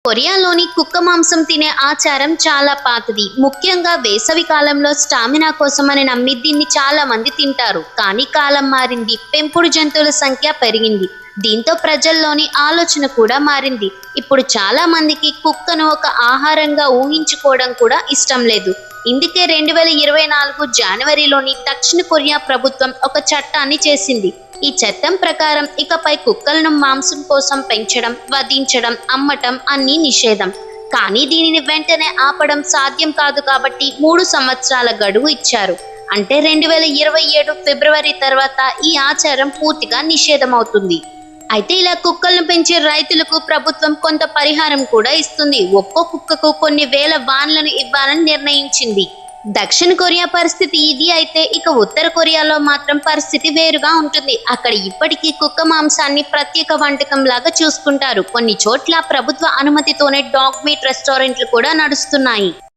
కొరియాలోని కుక్క మాంసం తినే ఆచారం చాలా పాతది. ముఖ్యంగా వేసవి కాలంలో స్టామినా కోసమని నమ్మి దీన్ని చాలా మంది తింటారు. కానీ కాలం మారింది, పెంపుడు జంతువుల సంఖ్య పెరిగింది. దీంతో ప్రజల్లోని ఆలోచన కూడా మారింది. ఇప్పుడు చాలా మందికి కుక్కను ఒక ఆహారంగా ఊహించుకోవడం కూడా ఇష్టం లేదు. ఇందుకే 2024 జనవరిలోని దక్షిణ కొరియా ప్రభుత్వం ఒక చట్టాన్ని చేసింది. ఈ చట్టం ప్రకారం ఇకపై కుక్కలను మాంసం కోసం పెంచడం, వధించడం, అమ్మటం అన్నీ నిషేధం. కానీ దీనిని వెంటనే ఆపడం సాధ్యం కాదు కాబట్టి 3 సంవత్సరాల గడువు ఇచ్చారు. అంటే 2027 ఫిబ్రవరి తర్వాత ఈ ఆచారం పూర్తిగా నిషేధమవుతుంది. అయితే ఇలా కుక్కలను పెంచే రైతులకు ప్రభుత్వం కొంత పరిహారం కూడా ఇస్తుంది. ఒక్కో కుక్కకు కొన్ని వేల వాన్లను ఇవ్వాలని నిర్ణయించింది. దక్షిణ కొరియా పరిస్థితి ఇది అయితే ఇక ఉత్తర కొరియాలో మాత్రం పరిస్థితి వేరుగా ఉంటుంది. అక్కడ ఇప్పటికీ కుక్క మాంసాన్ని ప్రత్యేక వంటకం లాగా చూసుకుంటారు. కొన్ని చోట్ల ప్రభుత్వ అనుమతితోనే డాగ్ మీట్ రెస్టారెంట్లు కూడా నడుస్తున్నాయి.